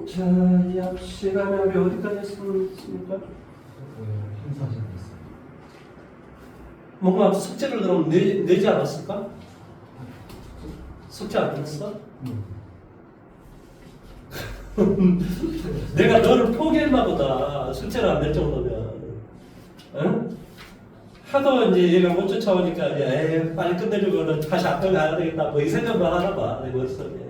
자, 이 앞 시간에 우리 어디까지 했습니까? 행사진 있어요. 뭔가 숙제를 그럼 내지 않았을까? 숙제 안 했어? 내가 너를 포기했나 보다. 숙제를 안 낼 정도면. 응? 하도 이제 얘가 못 쫓아오니까 에이, 빨리 끝내주고 다시 앞으로 가야 되겠다. 뭐 이 생각만 하나 봐. 내 머릿속에.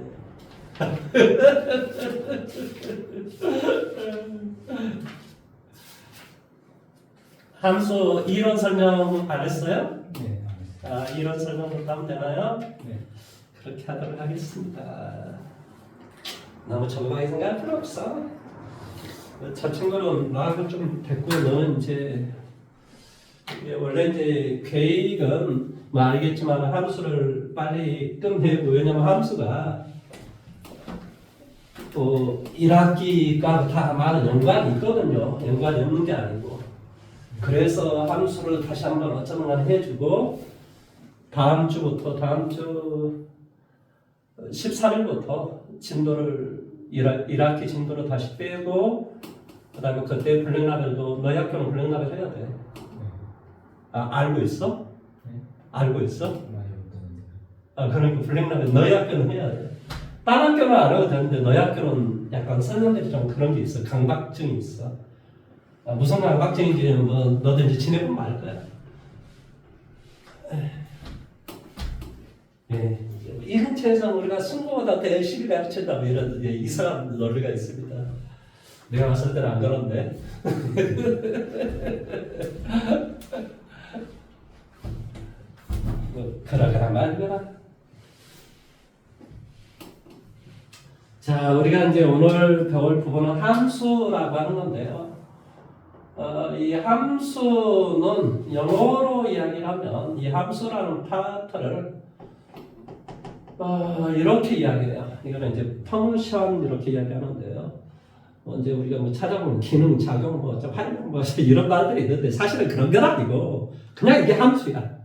함수 이론 설명 안 했어요? 네, 알겠습니다. 이론 설명부터 하면 되나요? 네. 그렇게 하도록 하겠습니다. 너무 정방에 생각할 필요 없어. 저 친구는 나하고 좀 됐고요. 너는 이제 원래 이제 계획은 뭐 알겠지만 함수를 빨리 끝내고, 왜냐면 함수가 또 1학기가 다 많은 연관이 있거든요. 연관이 없는 게 아니고. 그래서 함수를 다시 한번 어쩌면 간에 해주고, 다음 주부터, 다음 주 13일부터 진도를 1학기 진도를 다시 빼고, 그 다음에 그때 블랙라벨도 너희 학교는 블랙라벨 해야 돼. 알고 있어? 네. 알고 있어? 많이 없던데. 그러니까 블랙라벨 너희 학교는 해야 돼. 딴 학교는 안 해도 되는데 너희 학교는 약간 선생님들이 좀 그런 게 있어. 강박증이 있어. 무슨 강박증인지 뭐 너든지 지내보면 알 거야. 예. 이 근처에서 우리가 승부보다 더 열심히 가르친다 뭐 이런 이상한 논리가 있습니다. 내가 봤을 때는 안 그런데. 그러거나 말거나. 자, 우리가 이제 오늘 배울 부분은 함수라고 하는 건데요. 이 함수는 영어로 이야기하면 이 함수라는 파트를 이렇게 이야기해요. 이거는 이제 펑션 이렇게 이야기하는데요. 이제 우리가 뭐 찾아보면 기능, 작용, 활용 이런 말들이 있는데 사실은 그런 건 아니고 그냥 이게 함수야.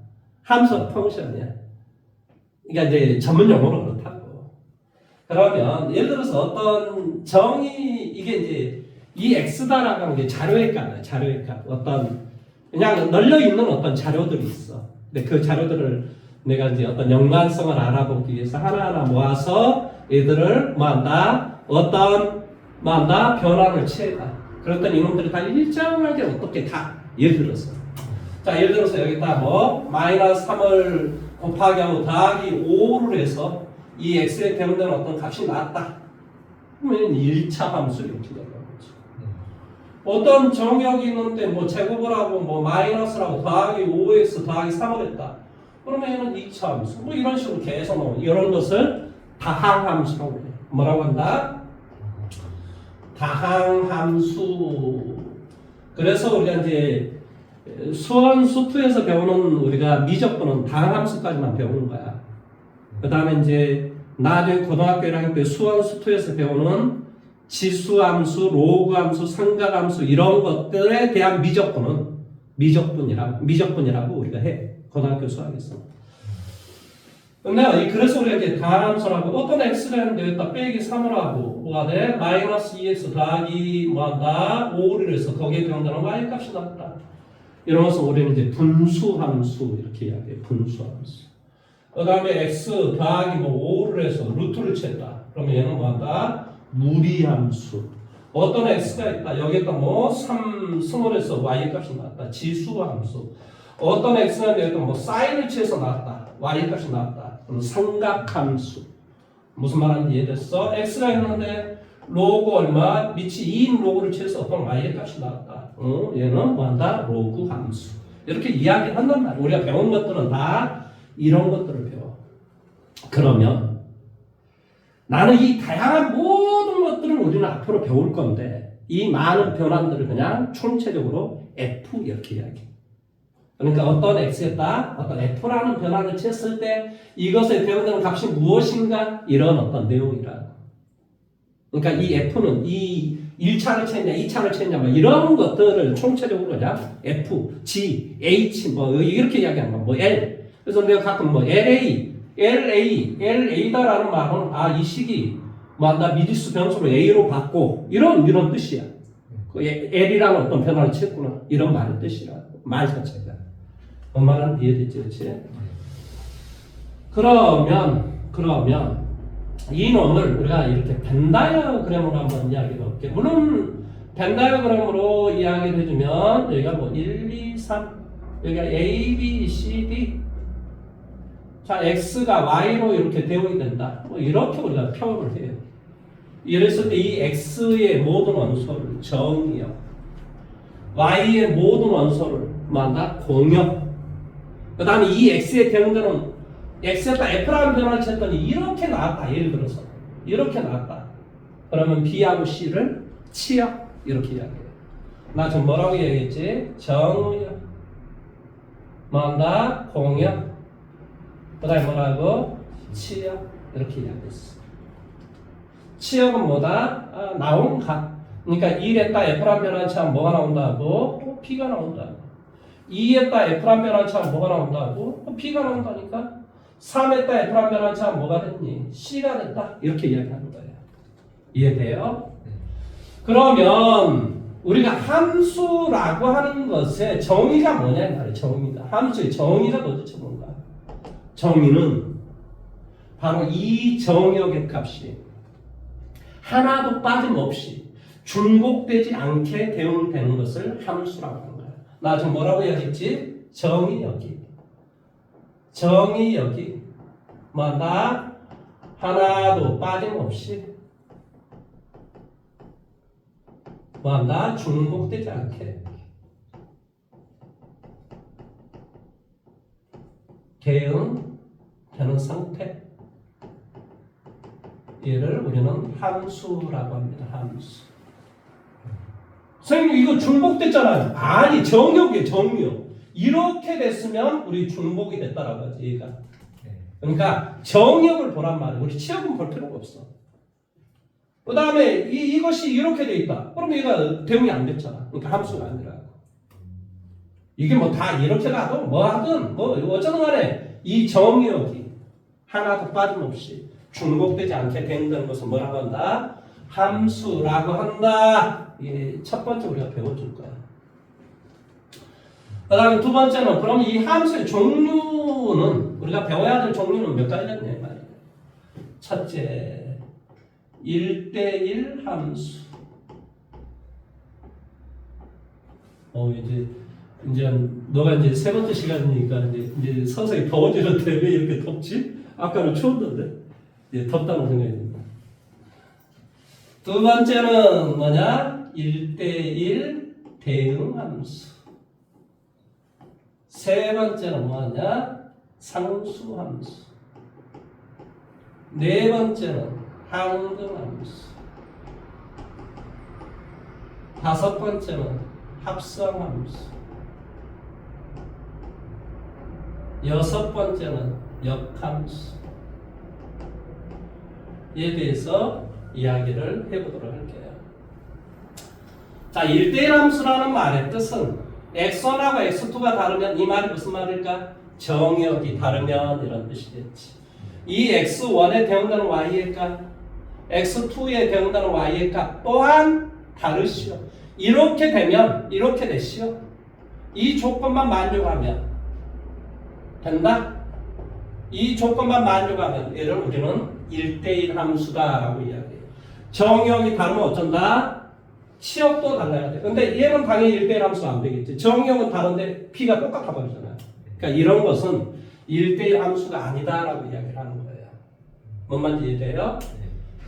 함수 펑션이야. 그러니까 이제 전문 용어로 그렇다고. 그러면 예를 들어서 어떤 정의 이게 이제 이 x다라고 하는 게 자료의 값이야. 자료의 값. 어떤 그냥 널려 있는 어떤 자료들이 있어. 근데 그 자료들을 내가 이제 어떤 연관성을 알아보기 위해서 하나하나 모아서 얘들을 뭐한다? 뭐한다? 변화를 취해다. 그랬더니 이놈들이 다 일정하게 어떻게 다 예를 들어서. 자, 예를 들어서 여기다 마이너스 3을 곱하기 하고 더하기 5를 해서 이 x에 대응되는 어떤 값이 나왔다. 그러면 1차 함수 이렇게 되는 거죠. 어떤 정역이 있는데 제곱을 하고 마이너스라고 더하기 5x 더하기 3을 했다. 그러면 얘는 2차 함수. 이런 식으로 계속 이런 것을 다항함수라고 해요. 뭐라고 한다? 다항함수. 그래서 우리가 이제 수원 수투에서 배우는 우리가 미적분은 다항함수까지만 배우는 거야. 그 다음에 이제 나중에 고등학교 1학년 때 수원 수투에서 배우는 지수함수, 로그함수, 삼각함수 이런 것들에 대한 미적분이라고 우리가 해. 고등학교 수학에서. 근데 그래서 우리가 이제 다항함수라고 어떤 x가 있는데 여기다 빼기 3을 하고 뭐가 돼? 마이너스 2x 더하기 뭐한다? 5를 해서 거기에 대응되는 y값이 나왔다. 이런 것은 우리는 이제 분수함수 이렇게 이야기해. 분수함수. 그 다음에 x 더하기 5를 해서 루트를 쳤다. 그러면 얘는 뭐한다? 무리함수. 어떤 x가 있다. 여기에다 3승을 해서 y값이 나왔다. 지수함수. 어떤 x는 여기다 사인을 취해서 나왔다. y값이 나왔다. 그럼 삼각함수. 무슨 말인지 이해됐어? x가 있는데 로그 얼마? 밑이 2인 로그를 취해서 어떤 y값이 나왔다. 얘는 뭐한다? 로그 함수. 이렇게 이야기한단 말이야. 우리가 배운 것들은 다 이런 것들을 배워. 그러면 나는 이 다양한 모든 것들을 우리는 앞으로 배울 건데 이 많은 변환들을 그냥 총체적으로 F 이렇게 이야기해. 그러니까 어떤 x에다 어떤 f라는 변화를 쳤을 때 이것에 대응되는 값이 무엇인가 이런 어떤 내용이라고. 그러니까 이 f는 이 1차를 쳤냐 2차를 쳤냐 이런 것들을 총체적으로 그냥 f, g, h 이렇게 이야기하는 거. l. 그래서 내가 가끔 LA다라는 말은 이 식이 뭐한다 미지수 변수로 A로 바꿔 이런 뜻이야. 그 L이라는 어떤 변화를 쳤구나 이런 말의 뜻이라 말 자체가 엄마는 이해됐지, 그렇지? 그러면 이 놈을 우리가 이렇게 벤 다이어그램으로 한번 이야기해 볼게. 물론 벤 다이어그램으로 이야기를 해주면 여기가 뭐 1, 2, 3 여기가 A, B, C, D 자 X가 Y로 이렇게 대응이 된다. 뭐 이렇게 우리가 표현을 해요. 이랬을 때 이 X의 모든 원소를 정의역 Y의 모든 원소를 뭐한다? 공역 그 다음에 이 X의 대응되는 X에다 F라는 변화를 쳤더니 이렇게 나왔다. 예를 들어서 이렇게 나왔다. 그러면 B하고 C를 치역 이렇게 이야기해요. 나 지금 뭐라고 얘기했지? 정의역 뭐한다? 공역 그 다음에 뭐라고? 치역 이렇게 이야기했어. 치역은 뭐다? 나온 각 그러니까 1에다 F라는 변화를 치면 뭐가 나온다고? P가 나온다고 2에다 F라는 변화를 치면 뭐가 나온다고? P가 나온다니까 3에다 F라는 변화를 치면 뭐가 됐니? C가 됐다. 이렇게 이야기하는 거예요. 이해돼요? 그러면 우리가 함수라고 하는 것의 정의가 뭐냐 이 말이에요. 정의가. 함수의 정의가 도대체 뭔가? 정의는 바로 이 정역의 값이 하나도 빠짐없이 중복되지 않게 대응되는 것을 함수라고 하는 거예요. 나 지금 뭐라고 이야기했지? 정의역이 뭐다? 하나도 빠짐없이 뭐한다? 중복되지 않게 대응되는 상태 얘를 우리는 함수라고 합니다. 함수. 선생님 이거 중복됐잖아요. 아니 정역이에요. 정역. 이렇게 됐으면 우리 중복이 됐다라고 하지 얘가. 그러니까 정역을 보란 말이에요. 우리 치역은 볼 필요가 없어. 그 다음에 이것이 이렇게 돼 있다. 그럼 얘가 대응이 안 됐잖아. 그러니까 함수가 아니라. 이게 뭐 다 이렇게 가도 뭐 하든 뭐 어쩌든 간에 이 정역이 하나도 빠짐없이 중복되지 않게 된다는 것은 뭐라고 한다? 함수라고 한다. 이게 첫 번째 우리가 배워줄 거야. 그 다음에 두 번째는 그럼 이 함수의 종류는 우리가 배워야 될 종류는 몇 가지겠냐 말이에요. 첫째 1대1 함수. 이제 너가 이제 세 번째 시간이니까 이제 서서히 더워지는데 왜 이렇게 덥지? 아까는 추웠는데 이제 덥다는 생각이 듭니다. 두 번째는 뭐냐? 1대1 대응 함수. 세 번째는 뭐냐? 상수 함수. 네 번째는 항등 함수. 다섯 번째는 합성 함수. 여섯 번째는 역함수. 에 대해서 이야기를 해보도록 할게요. 자, 1대1 함수라는 말의 뜻은 x1하고 x2가 다르면 이 말이 무슨 말일까? 정역이 다르면 이런 뜻이겠지. 이 x1에 대응되는 y의 값, x2에 대응되는 y의 값 또한 다르시오. 이렇게 되면 이렇게 되시오. 이 조건만 만족하면 된다? 이 조건만 만족하면 얘를 우리는 1대1 함수다라고 이야기해요. 정역이 다르면 어쩐다? 치역도 달라야 돼. 근데 얘는 당연히 1대1 함수가 안 되겠지. 정역은 다른데 P가 똑같아 버리잖아요. 그러니까 이런 것은 1대1 함수가 아니다라고 이야기를 하는 거예요. 뭔 말인지 이해돼요?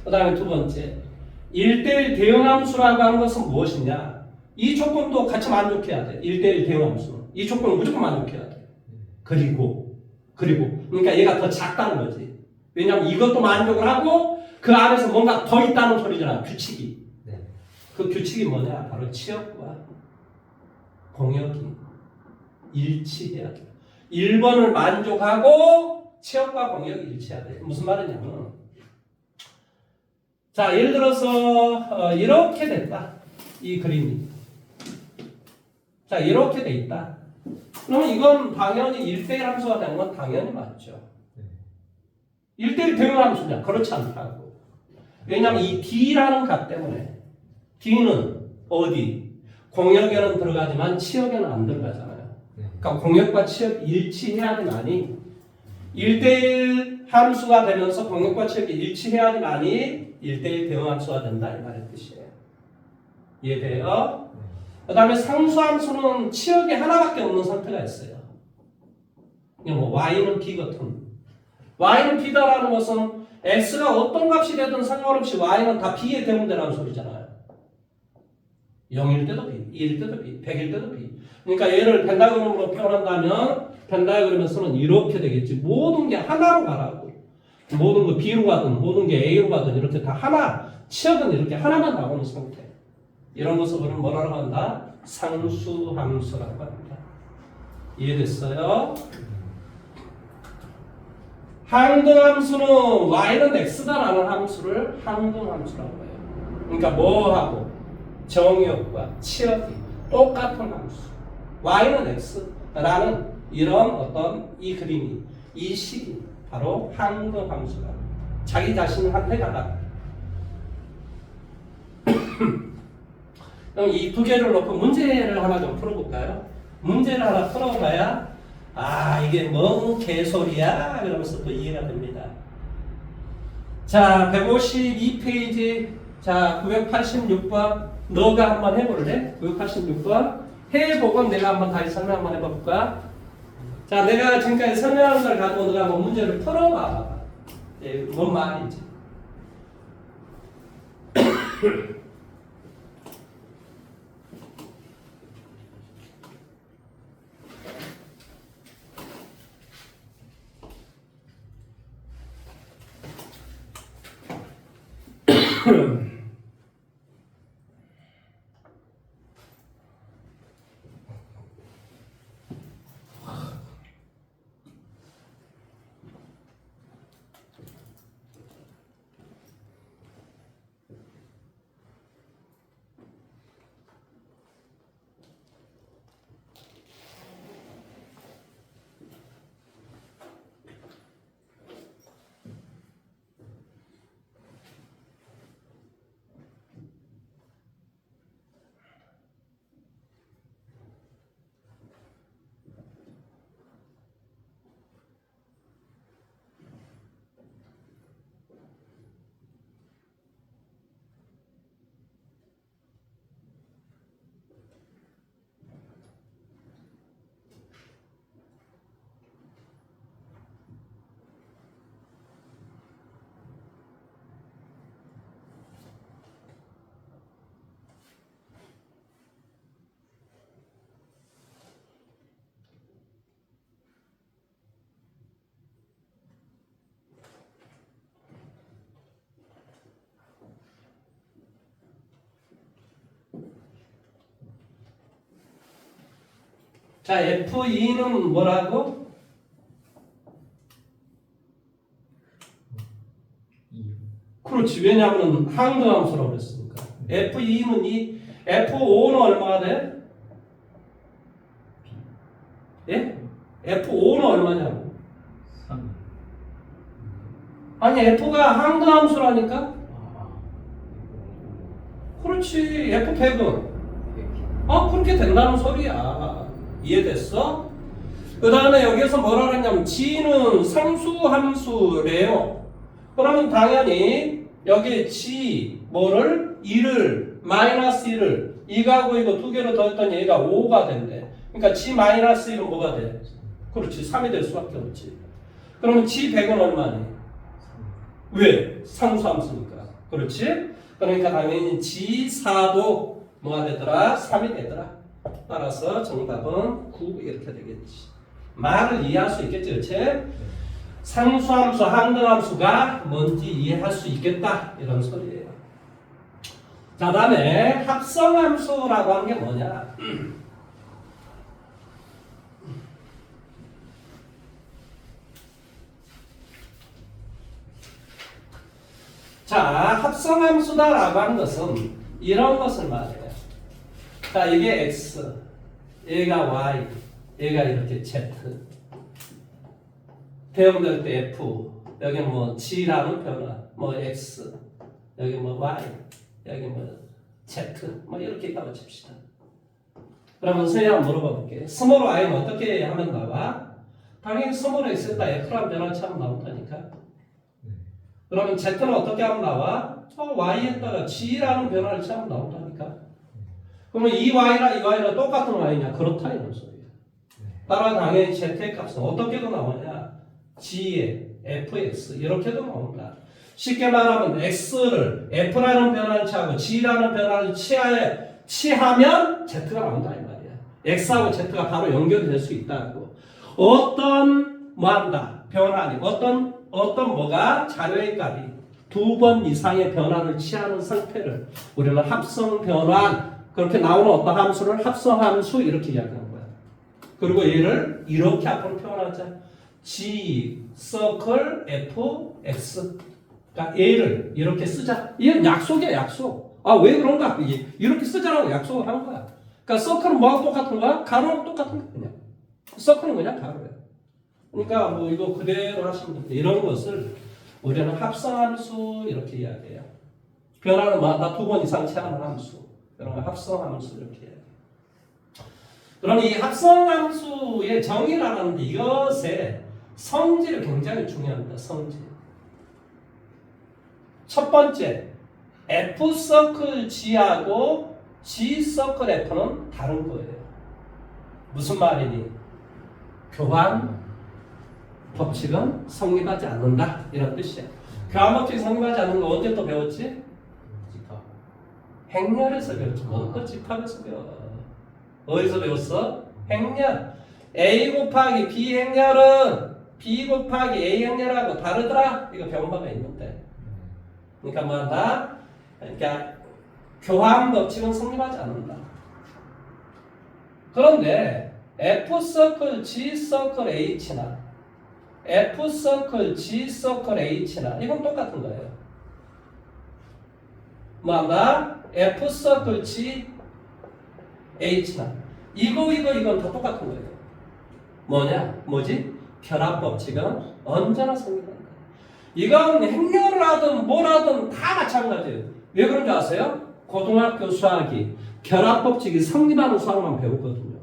그 다음에 두 번째 1대1 대응 함수라고 하는 것은 무엇이냐? 이 조건도 같이 만족해야 돼. 1대1 대응 함수는. 이 조건은 무조건 만족해야 돼. 그리고 그러니까 얘가 더 작다는 거지. 왜냐하면 이것도 만족을 하고 그 안에서 뭔가 더 있다는 소리잖아. 규칙이. 그 규칙이 뭐냐? 바로 치역과 공역이 일치해야 돼. 1번을 만족하고 치역과 공역이 일치해야 돼. 무슨 말이냐면 자, 예를 들어서 이렇게 됐다. 이 그림이. 자, 이렇게 돼 있다. 그러면 이건 당연히 1대1 함수가 되는 건 당연히 맞죠. 1대1 대응 함수냐? 그렇지 않다고. 왜냐하면 이 D라는 값 때문에. D는 어디? 공역에는 들어가지만 치역에는 안 들어가잖아요. 네. 그러니까 공역과 치역이 일치해야지만이 1대1 함수가 되면서 공역과 치역이 일치해야지만이 1대1 대응함수가 된다 이 말의 뜻이에요. 이해돼요? 그 다음에 상수함수는 치역이 하나밖에 없는 상태가 있어요. 뭐 y는 b거든. y는 b다라는 것은 x가 어떤 값이 되든 상관없이 y는 다 b에 대응되라는 소리잖아요. 0일 때도 b, 1일 때도 b, 100일 때도 b. 그러니까 얘를 벤다그램으로 표현한다면 벤다그램에서는 이렇게 되겠지. 모든 게 하나로 가라고. 모든 거 b로 가든 모든 게 a로 가든 이렇게 다 하나. 치역은 이렇게 하나만 나오는 상태. 이런 것을 우리는 뭐라고 한다? 상수함수라고 합니다. 이해됐어요? 항등함수는 y는 x다라는 함수를 항등함수라고 해요. 그러니까 뭐하고 정역과 치역이 똑같은 함수. y는 x라는 이런 어떤 이 그림이 이 식이 바로 항등함수다. 자기 자신한테 가다. 그럼 이 두 개를 놓고 문제를 하나 좀 풀어볼까요? 문제를 하나 풀어봐야 이게 뭔 개소리야? 이러면서 또 이해가 됩니다. 자, 152페이지. 자, 986번. 너가 한번 해볼래? 986번. 해보고 내가 한번 다시 설명 한번 해볼까? 자, 내가 지금까지 설명한 걸 가지고 너가 한번 문제를 풀어봐. 뭔 말인지. 자, F2는 뭐라고? 그렇지. 왜냐하면 항등함수라고 그랬으니까. F2는 이 F5는 얼마가 돼? 예? F5는 얼마냐고? 3. 아니, F가 항등함수라니까? 그렇지. F100은? 그렇게 된다는 소리야. 이해됐어? 그 다음에 여기서 뭐라 그랬냐면 G는 상수함수래요. 그러면 당연히 여기 G 뭐를 1을 마이너스 1을 이거하고 이거 두 개로 더했더니 얘가 5가 된대. 그러니까 G 마이너스 1은 뭐가 돼? 그렇지. 3이 될 수밖에 없지. 그러면 G100은 얼마니? 왜? 상수함수니까. 그렇지? 그러니까 당연히 G4도 뭐가 되더라? 3이 되더라. 따라서 정답은 9 이렇게 되겠지. 말을 이해할 수 있겠지, 그렇지? 상수함수, 항등함수가 뭔지 이해할 수 있겠다 이런 소리예요. 자, 다음에 합성함수라고 하는 게 뭐냐? 자, 합성함수다라고 하는 것은 이런 것을 말해요. 자, 이게 X, 얘가 Y, 얘가 이렇게 Z. 대응될 때 F, 여기 뭐 G라는 변화, 뭐 X, 여기 뭐 y, 여기 뭐 z, 뭐 이렇게 있다고 칩시다. 그러면 선생님 한번 물어봐 볼게요. 스몰 y는 어떻게 하면 나와? 당연히 스몰 x에다 f라는 변화치 하면 나온다니까. 그러면 z는 어떻게 하면 나와? y에다가 g라는 변화를 치면 나온다니까. 그러면 이 y랑 이 y랑 똑같은 y냐? 그렇다 이런 소리야. 따라 당연히 z의 값은 어떻게도 나오냐? g의 fx 이렇게도 나온다. 쉽게 말하면 x를 f라는 변화를 취하고 g라는 변화를 취하면 z가 나온다 이 말이야. x하고 z가 바로 연결이 될 수 있다고. 어떤 뭐한다 변화니 어떤 뭐가 자료의 값이 두 번 이상의 변화를 취하는 상태를 우리는 합성 변환 그렇게 나오는 어떤 함수를 합성 함수 이렇게 이야기하는 거야. 그리고 얘를 이렇게 앞으로 표현하자. g circle f x. 그러니까 얘를 이렇게 쓰자. 이건 약속이야 약속. 아 왜 그런가? 이렇게 쓰자라고 약속을 한 거야. 그러니까 서클은 뭐하고 똑같은 거야? 가로하고 똑같은 거야 그냥. 서클은 그냥 가로야. 그러니까 뭐 이거 그대로 하시면 됩니다. 이런 것을 우리는 합성함수 이렇게 이야기해요. 변화를 마다 두 번 이상 취하는 함수. 이런 거 합성함수 이렇게 해요. 그럼 이 합성함수의 정의라는 이것의 성질이 굉장히 중요합니다. 성질. 첫 번째, F 서클 G하고 G 서클 F는 다른 거예요. 무슨 말이니? 교환 법칙은 성립하지 않는다 이런 뜻이야. 교환 법칙이 성립하지 않는 거 언제 또 배웠지? 집합. 행렬에서 배웠지. 뭔가 집합에서 배워. 어디서 배웠어? 행렬. A 곱하기 B 행렬은 B 곱하기 A 행렬하고 다르더라. 이거 배운 바가 있는데. 그러니까 뭐한다? 그러니까 교환 법칙은 성립하지 않는다. 그런데 F 서클 G 서클 H나 F 서클 G 서클 H나 이건 똑같은 거예요. 뭐한다? F 서클 G H나 이건 다 똑같은 거예요. 뭐냐? 뭐지? 결합 법칙은 언제나 성립한다. 이건 행렬을 하든 뭘 하든 다 마찬가지예요. 왜 그런 줄 아세요? 고등학교 수학이 결합 법칙이 성립하는 수학만 배웠거든요.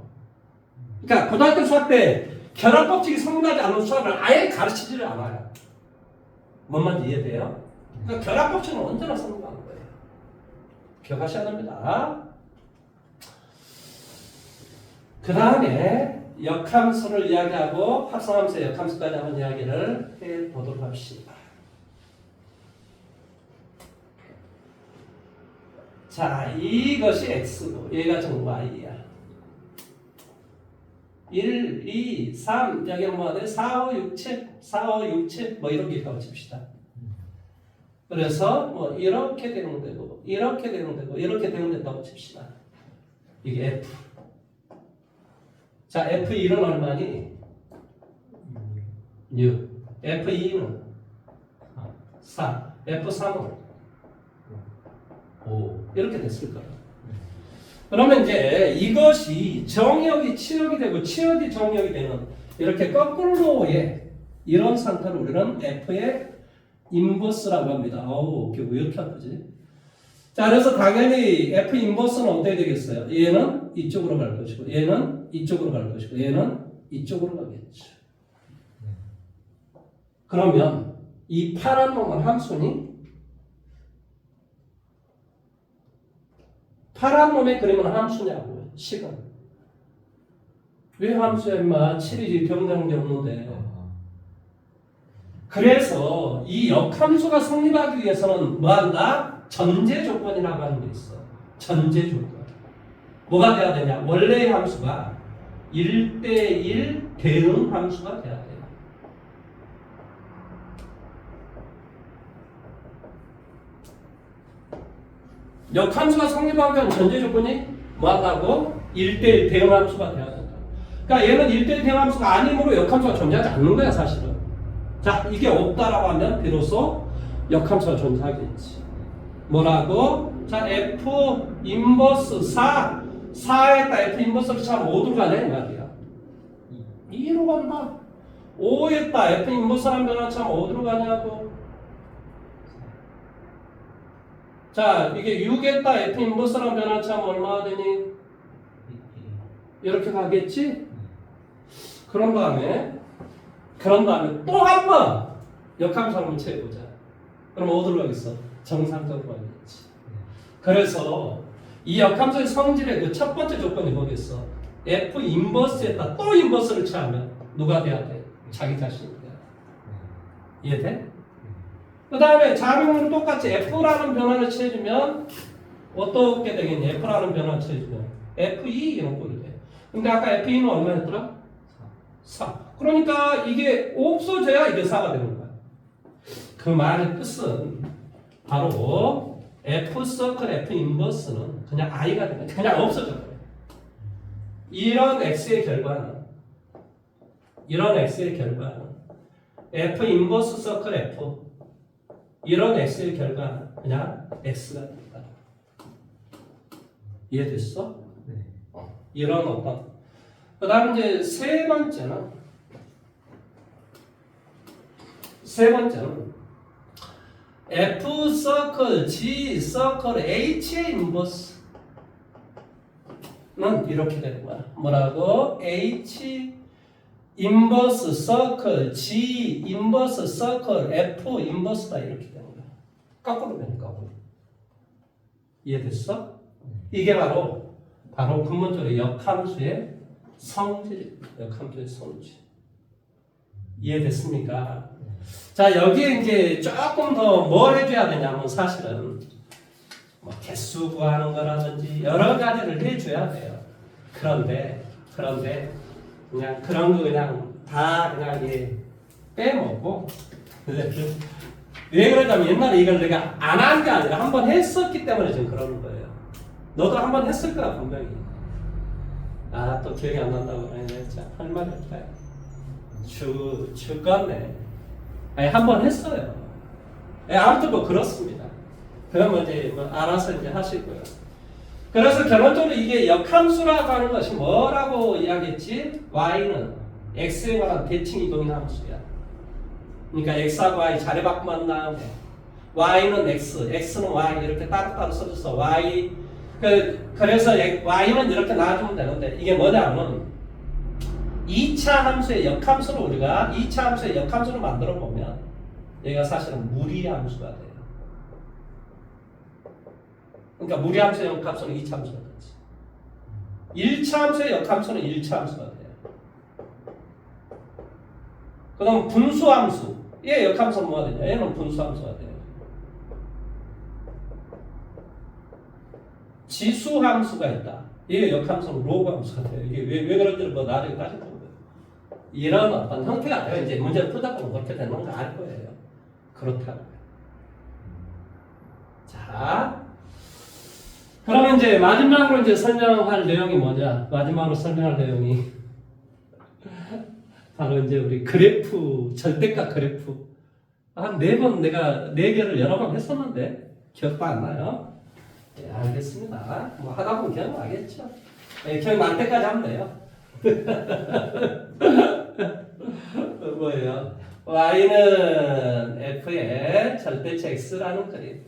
그러니까 고등학교 수학 때 결합 법칙이 성립하지 않는 수학을 아예 가르치지를 않아요. 뭔 말인지 이해돼요? 그러니까 결합 법칙은 언제나 성립하는 거예요. 기억하셔야 됩니다. 그 다음에 역함수를 이야기하고 합성함수의 역함수까지 한번 이야기를 해보도록 합시다. 자, 이것이 x고 얘가 지금 y야. 1, 2, 3 여기는 뭐가 돼? 4, 5, 6, 7 4, 5, 6, 7 뭐 이렇게 있다고 칩시다. 그래서 뭐 이렇게 되는 되고 이렇게 되는 되고 이렇게 되는 된다고 칩시다. 이게 f. 자, F2는 얼마니? 6. F2는 4. F3은 5. 이렇게 됐을 거예요. 그러면 이제 이것이 정역이 치역이 되고 치역이 정역이 되는 이렇게 거꾸로의 이런 상태를 우리는 F의 인버스라고 합니다. 어우, 왜 이렇게 아프지? 자, 그래서 당연히 F 인버스는 어떻게 되겠어요? 얘는 이쪽으로 갈 것이고, 얘는 이쪽으로 갈 것이고, 얘는 이쪽으로 가겠죠. 그러면 이 파란 놈은 함수니? 파란 놈의 그림은 함수냐고요. 식은. 왜 함수야 임마? 7이지 병장한 게 없는데. 그래서 이 역함수가 성립하기 위해서는 뭐한다? 전제 조건이라고 하는 게 있어. 전제 조건. 뭐가 돼야 되냐? 원래의 함수가 1대1 대응 함수가 돼야 돼요. 역함수가 성립하기 위한 전제 조건이 뭐하다고? 1대1 대응 함수가 돼야 된다. 그러니까 얘는 1대1 대응 함수가 아니므로 역함수가 존재하지 않는 거야, 사실은. 자, 이게 없다라고 하면 비로소 역함수가 존재하겠지. 뭐라고? 자, F 인버스 4. 4에다 F 인버스를 차면 5로 가냐 이 말이야. 2로 간다. 5에다 F 인버스라는 변화 차면 어디로 가냐고. 자, 이게 6에다 F 인버스랑 변환차하면 얼마가 되니? 이렇게 가겠지? 그런 다음에 또 한 번 역함수 한번 채워보자. 그럼 어디로 가겠어? 정상적으로 가겠지. 그래서 이 역함수의 성질의 그 첫 번째 조건이 뭐겠어? F 인버스에다 또 인버스를 취하면 누가 돼야 돼? 자기 자신이 돼야 돼. 이해돼? 그 다음에 자명으로 똑같이 F라는 변화를 취해주면 어떻게 되겠니? F라는 변화를 취해주면 F2 이런 꼴이 돼. 근데 아까 F2는 얼마였더라? 4. 그러니까 이게 없어져야 이게 4가 되는 거야. 그 말의 뜻은 바로 F 서클 F 인버스는 그냥 I가 되는 거야. 그냥 없어져 버려. 이런 X의 결과는 F 인버스 서클 F 이런 X의 결과는 그냥 X가 된다. 이해됐어? 네. 이런 어떤 그 다음 이제 세 번째는 F 서클 G 서클 H의 인버스는 이렇게 되는 거야. 뭐라고? H 인버스 서클 G 인버스 서클 F 인버스다 이렇게 되는 거야. 거꾸로 되니까 거꾸로. 이해됐어? 이게 바로 근본적으로 역함수의 성질. 이해됐습니까? 자, 여기에 이제 조금 더 뭘 해줘야 되냐면 사실은 뭐 개수 구하는 거라든지 여러 가지를 해줘야 돼요. 그런데 그냥 그런 거 그냥 다 그냥 빼먹고 왜 그러냐면 옛날에 이걸 내가 안 한 게 아니라 한 번 했었기 때문에 지금 그러는 거예요. 너도 한 번 했을 거야 분명히. 아, 또 기억이 안 난다고 그러네. 진짜 할 말이 없다. 죽겠네. 아니, 한 번 했어요. 아무튼 뭐 그렇습니다. 그러면 이제 뭐 알아서 이제 하시고요. 그래서 결론적으로 이게 역함수라고 하는 것이 뭐라고 이야기했지? y는 x에 관한 대칭 이동의 함수야. 그러니까 x하고 y 자리 바꾸만 나오고 y는 x, x는 y 이렇게 따로따로 써줘서 y 그래서 y는 이렇게 나와주면 되는데 이게 뭐냐면 2차 함수의 역함수를 우리가 2차 함수의 역함수를 만들어 보면 얘가 사실은 무리함수가 돼요. 그러니까 무리함수의 역함수는 2차 함수가 되지. 1차 함수의 역함수는 1차 함수가 돼요. 그 다음 분수함수. 얘 역함수는 뭐가 되냐? 얘는 분수함수가 돼요. 지수함수가 있다. 얘 역함수는 로그함수가 돼요. 이게 왜 그런지를 뭐 나중에 따질 거예요. 이런 어떤 형태가 돼요. 이제 문제를 풀다 보면 그렇게 되는 거 알 거예요. 그렇다고요. 자, 그러면 이제 마지막으로 이제 설명할 내용이 뭐냐? 마지막으로 설명할 내용이 바로 이제 우리 그래프, 절대값 그래프. 한 4번 내가 4개를 여러 번 했었는데 기억도 안 나요? 네, 알겠습니다. 뭐 하다 보면 기억 나겠죠. 네, 기억 날 때까지 하면 돼요. 뭐예요? y는 f의 절대치 x라는 그림.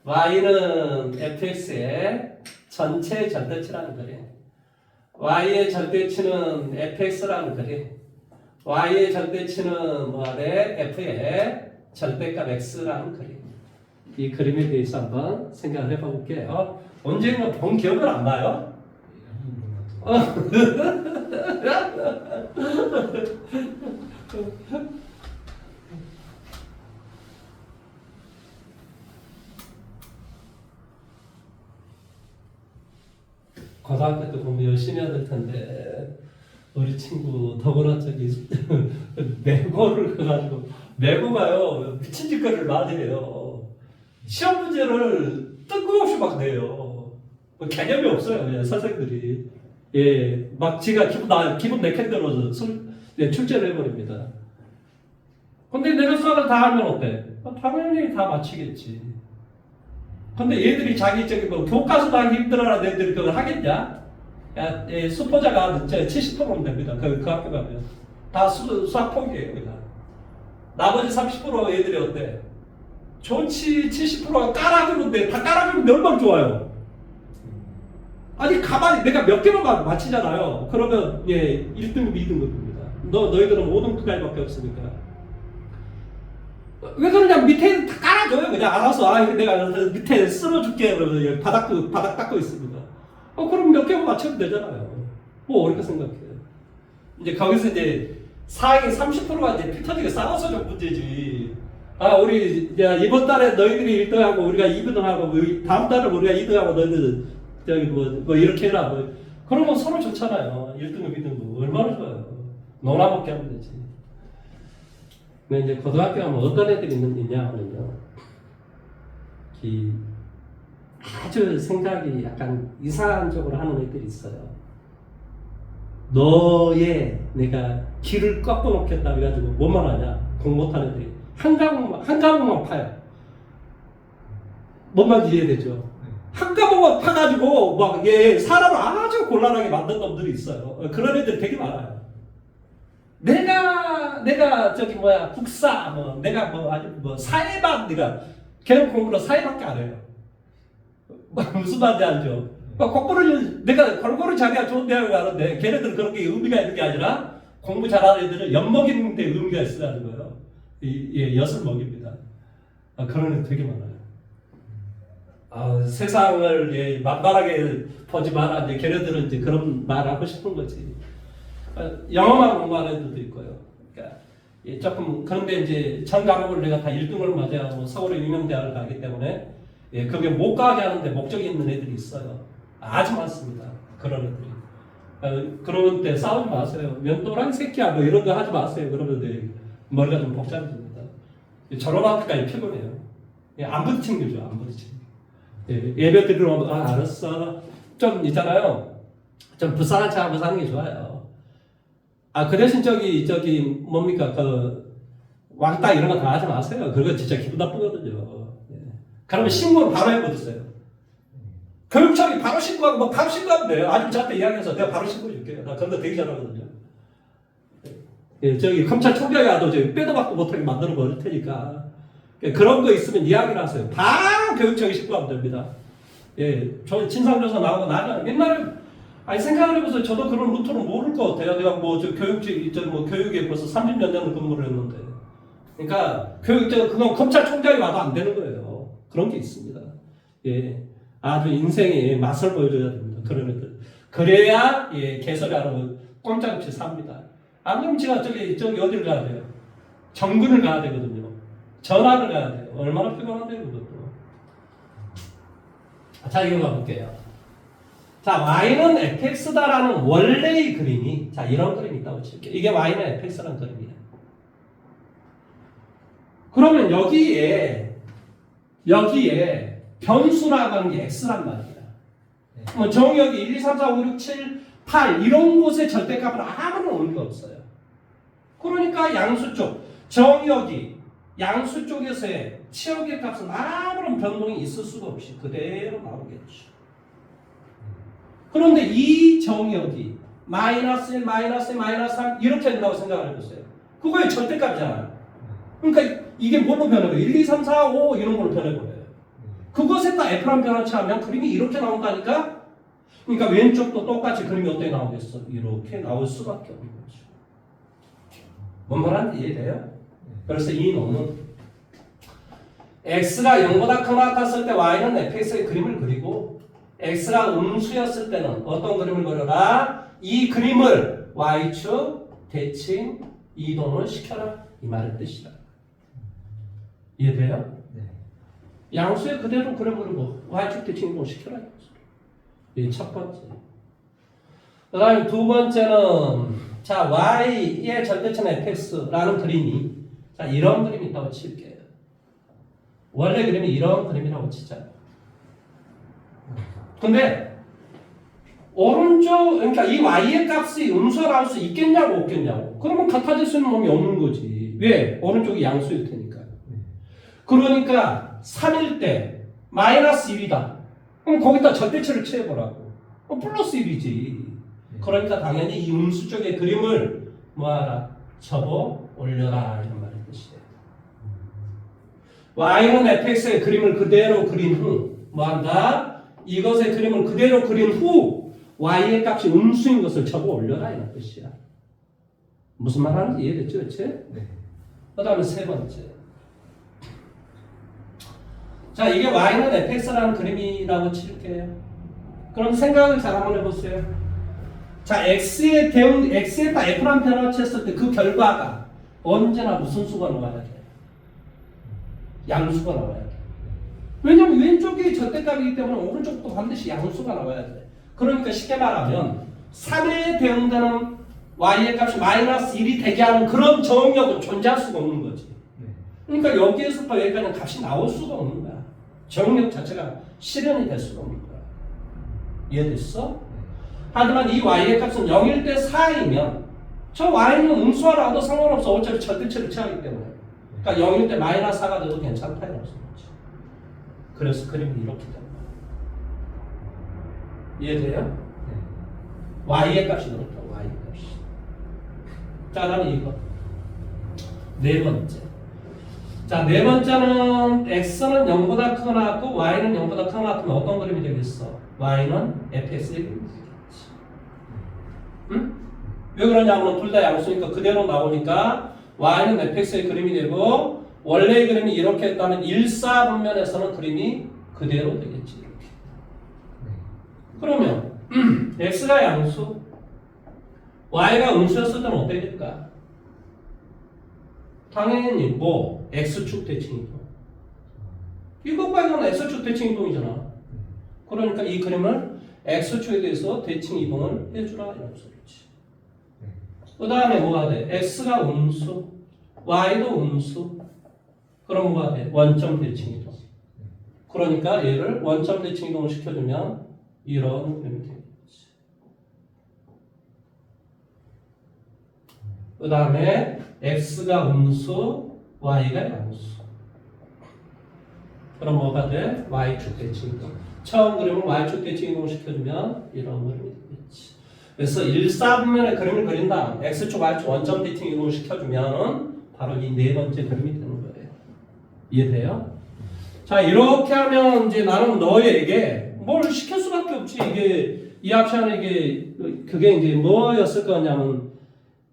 y는 fx의 전체 절대치라는 그림. y의 절대치는 fx라는 그림. y의 절대치는 뭐래? f의 절대값 x라는 그림. 이 그림에 대해서 한번 생각을 해봐 볼게요. 언젠가 본 기억을 안 나요? 고등학교 때 보면 열심히 해야 될 텐데 우리 친구 더구나 저기 메고를 해가지고 메고가요 미친 짓거리를 많이 해요. 시험 문제를 뜬금없이 막 내요. 뭐 개념이 없어요 그냥 선생들이. 예, 막 지가 기분 내캔 대로 출제를 해버립니다. 근데 내가 수학을 다 하면 어때? 당연히 다 맞히겠지. 근데 얘들이 자기 저기 뭐 교과서도 하기 힘들어하는 애들이 그걸 하겠냐? 야, 예, 수포자가 70%면 됩니다. 그 학교 가면 다 수학 포기해요 그냥. 나머지 30% 애들이 어때? 좋지 70%가 깔아주는데 다 깔아주는데 얼마나 좋아요. 아니 가만히 내가 몇 개만 맞히잖아요. 그러면 예 1등급 2등급입니다. 너희들은 5등급까지밖에 없으니까. 왜 그러냐 밑에 다 깔아줘요. 그냥 알아서 아 내가 밑에 쓸어줄게 그러면 바닥 닦고 있습니다. 그럼 몇 개만 맞추면 되잖아요. 뭐 어렵게 생각해요. 이제 거기서 이제 상위 30%가 이제 피 터지게 싸워서 좀 문제지. 아 우리 이번 달에 너희들이 1등하고 우리가 2등하고 다음 달에 우리가 2등하고 너희들 저기 뭐 이렇게 해라 뭐 그러면 서로 좋잖아요. 1등급 2등급 얼마나 좋아요. 놀아먹게 하면 되지. 근데 이제 고등학교 가면 어떤 애들이 있냐 하면요. 아주 생각이 약간 이상한 쪽으로 하는 애들이 있어요. 너의 내가 길을 꺾어놓겠다 해가지고 뭐만 하냐 공부 못하는 애들이 한 과목만 파요. 뭔 말인지 이해되죠? 한 과목만 파가지고 막 사람을 아주 곤란하게 만든 놈들이 있어요. 그런 애들이 되게 많아요. 내가 저기 국사 내가 아니 사회반 내가 걔는 공부를 사회밖에 안 해요. 무슨 말인지 알죠? 거꾸로 내가 골고루 자기가 좋은 대학을 가는데 걔네들은 그런 게 의미가 있는 게 아니라 공부 잘하는 애들은 엿먹이는 데 의미가 있으라는 거예요. 엿을 먹입니다. 그런 애들 되게 많아요. 세상을 만만하게 보지 마라. 이제 걔네들은 이제 그런 말 하고 싶은 거지. 영어만 공부하는 애들도 있고요. 그러니까 조금 그런데 이제 전 과목을 내가 다 1등을 맞아야 서울의 유명대학을 가기 때문에 그게 못 가게 하는데 목적이 있는 애들이 있어요. 아주 많습니다. 그런 애들이. 그런 때 싸우지 마세요. 면도랑 새끼야 뭐 이런 거 하지 마세요. 그러면 머리가 좀 복잡해집니다. 졸업할 때까지 피곤해요. 안 부딪히는 거죠. 안 부딪히는 거. 예배 드리러 오면 알았어. 좀 있잖아요. 좀 불쌍한 척하고 사는 게 좋아요. 그 대신 저기 뭡니까 왕따 이런 거 다 하지 마세요. 그거 진짜 기분 나쁘거든요. 그러면 신고를 바로 해버렸어요. 교육청이 바로 신고하고 바로 신고하면 돼요. 아니면 저한테 이야기해서 내가 바로 신고해 줄게요. 나 그런 거 되게 잘하거든요. 저기 검찰총장이 와도 빼도 박도 못하게 만들어 버릴 테니까 그런 거 있으면 이야기를 하세요. 바로 교육청에 신고하면 됩니다. 저 진상조사 나오고 나면 옛날에 생각을 해보세요. 저도 그런 루트를 모를 것 같아요. 내가 교육에 벌써 30년 전을 근무를 했는데. 그러니까 그건 검찰총장이 와도 안 되는 거예요. 그런 게 있습니다. 아주 인생의 맛을 보여줘야 됩니다. 그런 애들. 그래야 개소리 안 하고 꼼짝없이 삽니다. 안 그러면 제가 저기 어디를 가야 돼요? 정근을 가야 되거든요. 전화를 가야 돼요. 얼마나 피곤한데요, 그것도. 자, 이거 가볼게요. 자, y는 fx다라는 원래의 그림이 이런 그림이 있다고 칠게요. 이게 y는 fx라는 그림이에요. 그러면 여기에 변수라고 하는 게 x란 말이야. 정역이 1, 2, 3, 4, 5, 6, 7, 8 이런 곳에 절대값은 아무런 의미가 없어요. 그러니까 양수 쪽, 정역이 양수 쪽에서의 치역의 값은 아무런 변동이 있을 수가 없이 그대로 나오겠죠. 그런데 이 정역이 마이너스 1, 마이너스 2, 마이너스 3 이렇게 된다고 생각을 해보세요. 그거의 절대값이잖아요. 그러니까 이게 뭘로 변해요? 1, 2, 3, 4, 5 이런 걸로 변해버려요. 그것에다 F란 변화치 하면 그림이 이렇게 나온다니까? 그러니까 왼쪽도 똑같이 그림이 어떻게 나오겠어? 이렇게 나올 수밖에 없는 거죠. 뭔 말하는지 이해돼요? 그래서 이 놈은 X가 0보다 크거나 같았을 때 Y는 fx의 그림을 그리고 X가 음수였을 때는 어떤 그림을 그려라? 이 그림을 Y축 대칭 이동을 시켜라. 이 말의 뜻이다. 이해돼요? 양수에 그대로 그려버리고 Y축 대칭 이동 시켜라. 이 첫 번째. 그 다음에 두 번째는 Y의 절대점 fx라는 그림이 이런 그림이 있다고 칠게요. 원래 그림이 이런 그림이라고 치자. 근데 오른쪽 그러니까 이 y의 값이 음수가 나올 수 있겠냐고 없겠냐고. 그러면 같아질 수 있는 놈이 없는 거지. 왜? 오른쪽이 양수일 테니까. 그러니까 3일 때 마이너스 1이다. 그럼 거기다 절대치를 취해보라고. 플러스 1이지. 그러니까 당연히 이 음수 쪽의 그림을 뭐하라? 접어 올려라 이런 말의 뜻이에요. y는 fx의 그림을 그대로 그린 후 뭐한다? 이것의 그림을 그대로 그린 후 y의 값이 음수인 것을 적어 올려라 이런 뜻이야. 무슨 말 하는지 이해됐죠? 그치? 네. 그 다음에 세 번째. 자, 이게 y는 fx라는 그림이라고 칠게요. 그럼 생각을 잘 한번 해보세요. 자, x에 대응, x에다 f라는 변화를 쳤을 때 그 결과가 언제나 무슨 수가 나와야 돼? 양수가 나와야 돼. 왜냐면 왼쪽이 절대값이기 때문에 오른쪽도 반드시 양수가 나와야 돼. 그러니까 쉽게 말하면 3에 대응되는 y의 값이 마이너스 1이 되게 하는 그런 정역은 존재할 수가 없는 거지. 네. 그러니까 여기에서부터 여기까지는 값이 나올 수가 없는 거야. 정역 자체가 실현이 될 수가 없는 거야. 이해됐어? 하지만 이 y의 값은 0일 때 4이면 저 y는 음수하라도 상관없어. 어차피 절대치를 취하기 때문에. 그러니까 0일 때 마이너스 4가 돼도 괜찮다 이런 소리지. 그래서 그림이 이렇게 된다. 이해돼요? 네. y의 값이 그렇다. y의 값이. 자, 다음 이거. 네 번째. 자, 네 번째는 x는 0보다 크거나 같고 y는 0보다 크거나 같으면 어떤 그림이 되겠어? y는 fx의 그림이 되겠지. 응? 왜 그러냐면 둘 다 양수니까 그대로 나오니까 y는 fx의 그림이 되고 원래의 그림이 이렇게 했다면 일사분면에서는 그림이 그대로 되겠지. 이렇게. 그러면 x가 양수, y가 음수였을 때는 어떻게 될까? 당연히 뭐 x축 대칭 이동. 이것과 이건 x축 대칭 이동이잖아. 그러니까 이 그림을 x축에 대해서 대칭 이동을 해주라 이런 소리지. 그 다음에 뭐가 돼? x가 음수, y도 음수. 그럼 뭐가 돼? 원점 대칭 이동. 그러니까 얘를 원점 대칭 이동을 시켜주면 이런 그림이 되겠지. 그 다음에 x가 음수, y가 양수. 그럼 뭐가 돼? y축 대칭 이동. 처음 그림을 y축 대칭 이동을 시켜주면 이런 그림이 되겠지. 그래서 1사분면의 그림을 그린 다음 x축, y축 원점 대칭 이동을 시켜주면 바로 이 네 번째 그림이 되는 거예요. 이해돼요? 자, 이렇게 하면 이제 나는 너에게 뭘 시킬 수밖에 없지. 이게 이 합시안에 이게 그게 이제 뭐였을 거냐면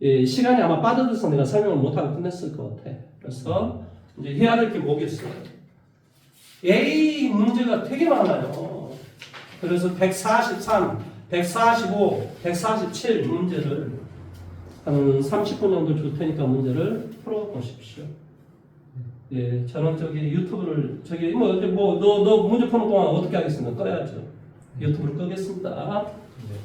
시간이 아마 빠져들어서 내가 설명을 못하고 끝냈을 것 같아. 그래서 이제 해야 될 게 뭐겠어요? A 문제가 되게 많아요. 그래서 143, 145, 147 문제를 한 30분 정도 줄 테니까 문제를 풀어보십시오. 예, 저는 저기 유튜브를 저기 너 문제 푸는 동안 어떻게 하겠습니까? 꺼야죠. 유튜브를 끄겠습니다. 네.